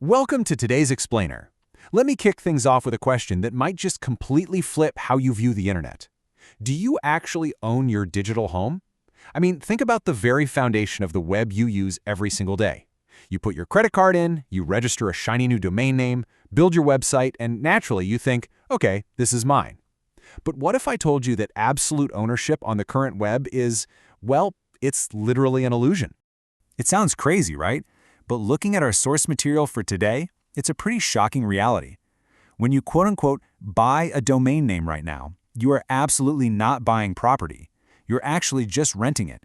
Welcome to today's Explainer. Let me kick things off with a question that might just completely flip how you view the internet. Do you actually own your digital home? I mean, think about the very foundation of the web you use every single day. You put your credit card in, you register a shiny new domain name, build your website, and naturally you think, okay, this is mine. But what if I told you that absolute ownership on the current web is, well, it's literally an illusion? It sounds crazy, right? But looking at our source material for today, it's a pretty shocking reality. When you quote-unquote buy a domain name right now, you are absolutely not buying property. You're actually just renting it.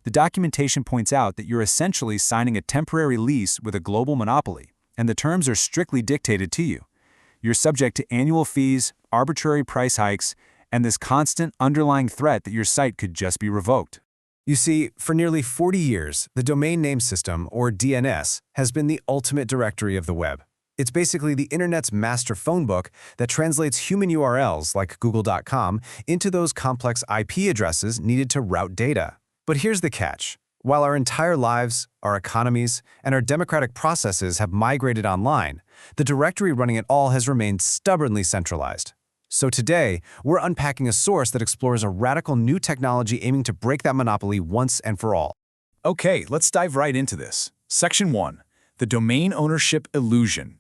The documentation points out that you're essentially signing a temporary lease with a global monopoly, and the terms are strictly dictated to you. You're subject to annual fees, arbitrary price hikes, and this constant underlying threat that your site could just be revoked. You see, for nearly 40 years, the Domain Name System, or DNS, has been the ultimate directory of the web. It's basically the internet's master phone book that translates human URLs like google.com into those complex IP addresses needed to route data. But here's the catch. While our entire lives, our economies, and our democratic processes have migrated online, the directory running it all has remained stubbornly centralized. So today, we're unpacking a source that explores a radical new technology aiming to break that monopoly once and for all. Okay, let's dive right into this. Section 1. The Domain Ownership Illusion.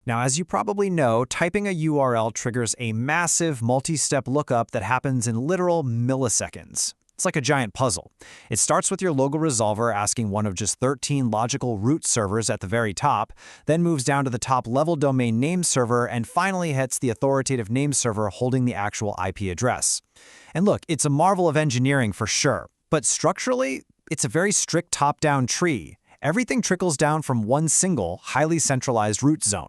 Now, as you probably know, typing a URL triggers a massive multi-step lookup that happens in literal milliseconds. It's like a giant puzzle. It starts with your local resolver asking one of just 13 logical root servers at the very top, then moves down to the top-level domain name server, and finally hits the authoritative name server holding the actual IP address. And look, it's a marvel of engineering for sure, but structurally, it's a very strict top-down tree. Everything trickles down from one single, highly centralized root zone.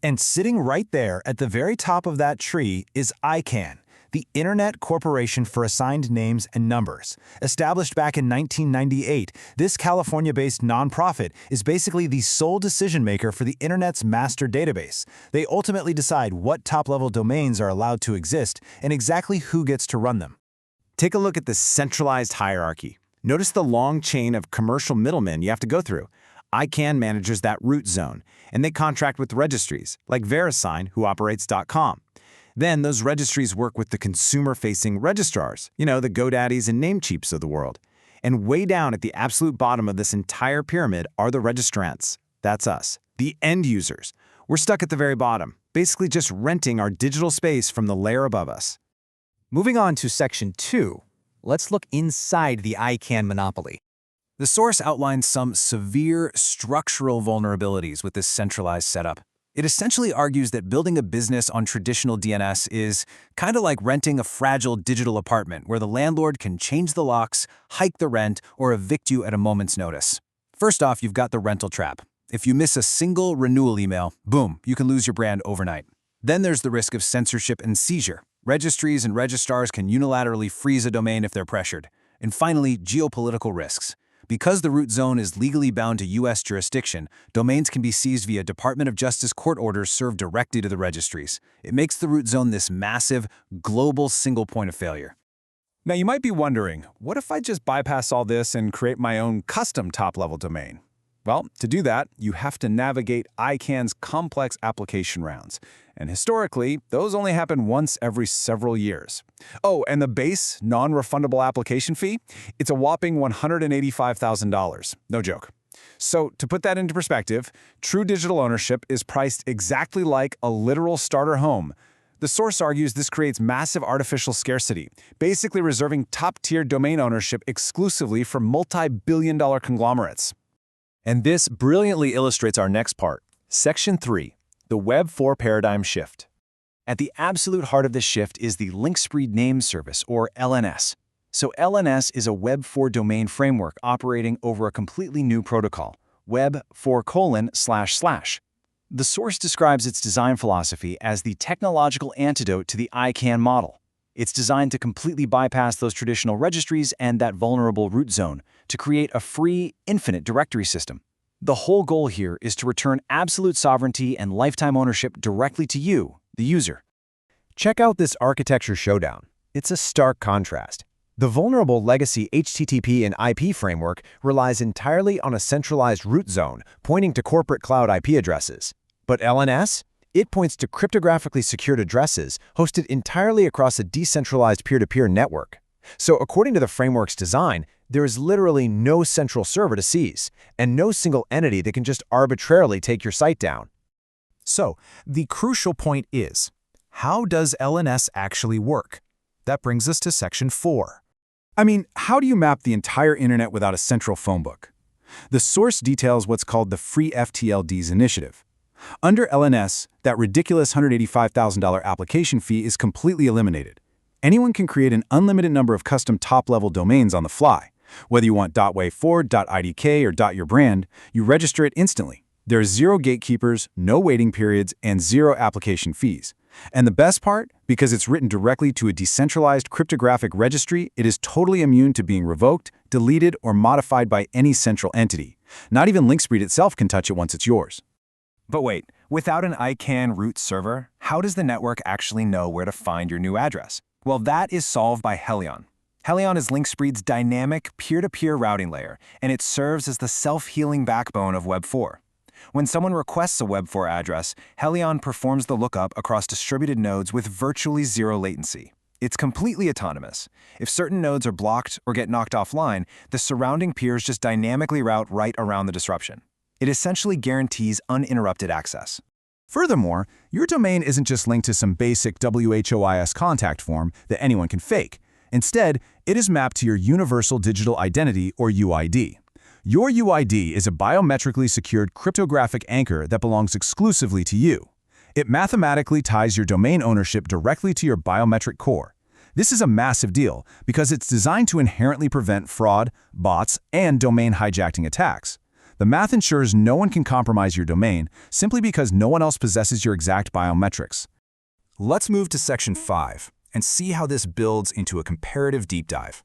And sitting right there at the very top of that tree is ICANN, the Internet Corporation for Assigned Names and Numbers. Established back in 1998, this California-based nonprofit is basically the sole decision-maker for the Internet's master database. They ultimately decide what top-level domains are allowed to exist and exactly who gets to run them. Take a look at this centralized hierarchy. Notice the long chain of commercial middlemen you have to go through. ICANN manages that root zone, and they contract with registries, like VeriSign, who operates .com. Then those registries work with the consumer-facing registrars, the GoDaddies and Namecheaps of the world. And way down at the absolute bottom of this entire pyramid are the registrants. That's us, the end users. We're stuck at the very bottom, basically just renting our digital space from the layer above us. Moving on to Section 2, let's look inside the ICANN monopoly. The source outlines some severe structural vulnerabilities with this centralized setup. It essentially argues that building a business on traditional DNS is kind of like renting a fragile digital apartment where the landlord can change the locks, hike the rent, or evict you at a moment's notice. First off, you've got the rental trap. If you miss a single renewal email, boom, you can lose your brand overnight. Then there's the risk of censorship and seizure. Registries and registrars can unilaterally freeze a domain if they're pressured. And finally, geopolitical risks. Because the root zone is legally bound to U.S. jurisdiction, domains can be seized via Department of Justice court orders served directly to the registries. It makes the root zone this massive, global single point of failure. Now you might be wondering, what if I just bypass all this and create my own custom top-level domain? Well, to do that, you have to navigate ICANN's complex application rounds. And historically, those only happen once every several years. Oh, and the base, non-refundable application fee? It's a whopping $185,000. No joke. So, to put that into perspective, true digital ownership is priced exactly like a literal starter home. The source argues this creates massive artificial scarcity, basically reserving top-tier domain ownership exclusively for multi-billion-dollar conglomerates. And this brilliantly illustrates our next part, Section 3, the Web4 paradigm shift. At the absolute heart of this shift is the link-spread name service, or LNS. So LNS is a Web4 domain framework operating over a completely new protocol, Web4://. The source describes its design philosophy as the technological antidote to the ICANN model. It's designed to completely bypass those traditional registries and that vulnerable root zone to create a free, infinite directory system. The whole goal here is to return absolute sovereignty and lifetime ownership directly to you, the user. Check out this architecture showdown. It's a stark contrast. The vulnerable legacy HTTP and IP framework relies entirely on a centralized root zone pointing to corporate cloud IP addresses. But LNS? It points to cryptographically secured addresses hosted entirely across a decentralized peer-to-peer network. So according to the framework's design, there is literally no central server to seize, and no single entity that can just arbitrarily take your site down. So, the crucial point is, how does LNS actually work? That brings us to Section 4. I mean, how do you map the entire internet without a central phone book? The source details what's called the Free FTLDs initiative. Under LNS, that ridiculous $185,000 application fee is completely eliminated. Anyone can create an unlimited number of custom top-level domains on the fly. Whether you want .wave4, .idk, or .yourbrand, you register it instantly. There are zero gatekeepers, no waiting periods, and zero application fees. And the best part, because it's written directly to a decentralized cryptographic registry, it is totally immune to being revoked, deleted, or modified by any central entity. Not even Linkspreed itself can touch it once it's yours. But wait, without an ICANN root server, how does the network actually know where to find your new address? Well, that is solved by Helion. Helion is Linkspreed's dynamic peer-to-peer routing layer, and it serves as the self-healing backbone of Web4. When someone requests a Web4 address, Helion performs the lookup across distributed nodes with virtually zero latency. It's completely autonomous. If certain nodes are blocked or get knocked offline, the surrounding peers just dynamically route right around the disruption. It essentially guarantees uninterrupted access. Furthermore, your domain isn't just linked to some basic WHOIS contact form that anyone can fake. Instead, it is mapped to your Universal Digital Identity, or UID. Your UID is a biometrically secured cryptographic anchor that belongs exclusively to you. It mathematically ties your domain ownership directly to your biometric core. This is a massive deal because it's designed to inherently prevent fraud, bots, and domain hijacking attacks. The math ensures no one can compromise your domain simply because no one else possesses your exact biometrics. Let's move to Section 5 and see how this builds into a comparative deep dive.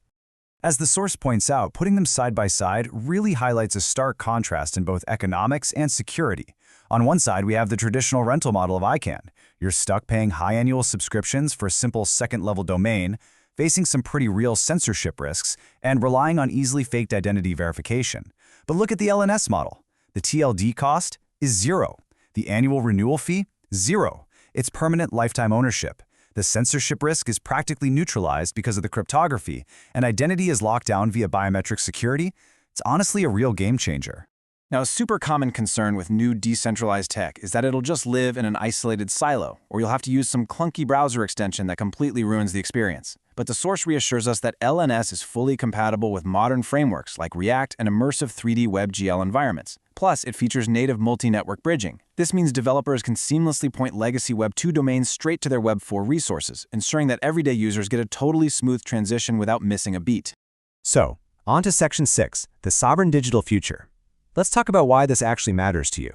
As the source points out, putting them side by side really highlights a stark contrast in both economics and security. On one side, we have the traditional rental model of ICANN. You're stuck paying high annual subscriptions for a simple second-level domain, facing some pretty real censorship risks, and relying on easily faked identity verification. But look at the LNS model. The TLD cost is zero. The annual renewal fee? Zero. It's permanent lifetime ownership. The censorship risk is practically neutralized because of the cryptography, and identity is locked down via biometric security. It's honestly a real game changer. Now, a super common concern with new decentralized tech is that it'll just live in an isolated silo, or you'll have to use some clunky browser extension that completely ruins the experience. But the source reassures us that LNS is fully compatible with modern frameworks like React and immersive 3D WebGL environments. Plus, it features native multi-network bridging. This means developers can seamlessly point legacy Web2 domains straight to their Web4 resources, ensuring that everyday users get a totally smooth transition without missing a beat. So, on to Section 6, the sovereign digital future. Let's talk about why this actually matters to you.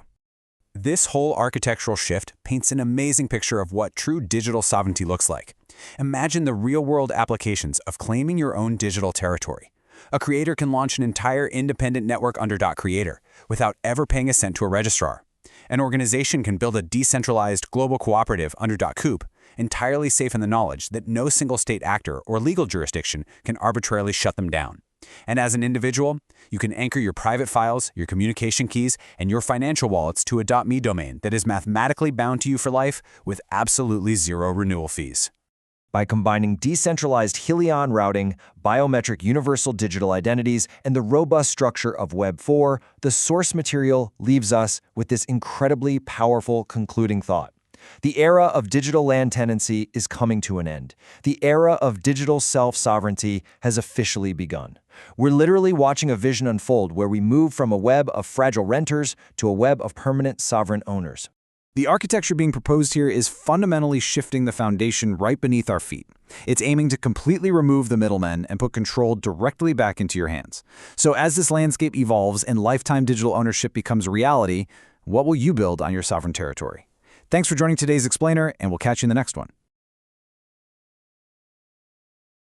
This whole architectural shift paints an amazing picture of what true digital sovereignty looks like. Imagine the real-world applications of claiming your own digital territory. A creator can launch an entire independent network under .creator without ever paying a cent to a registrar. An organization can build a decentralized global cooperative under .coop, entirely safe in the knowledge that no single state actor or legal jurisdiction can arbitrarily shut them down. And as an individual, you can anchor your private files, your communication keys, and your financial wallets to a .me domain that is mathematically bound to you for life with absolutely zero renewal fees. By combining decentralized Helion routing, biometric universal digital identities, and the robust structure of Web4, the source material leaves us with this incredibly powerful concluding thought. The era of digital land-tenancy is coming to an end. The era of digital self-sovereignty has officially begun. We're literally watching a vision unfold where we move from a web of fragile renters to a web of permanent sovereign owners. The architecture being proposed here is fundamentally shifting the foundation right beneath our feet. It's aiming to completely remove the middlemen and put control directly back into your hands. So as this landscape evolves and lifetime digital ownership becomes a reality, what will you build on your sovereign territory? Thanks for joining today's Explainer, and we'll catch you in the next one.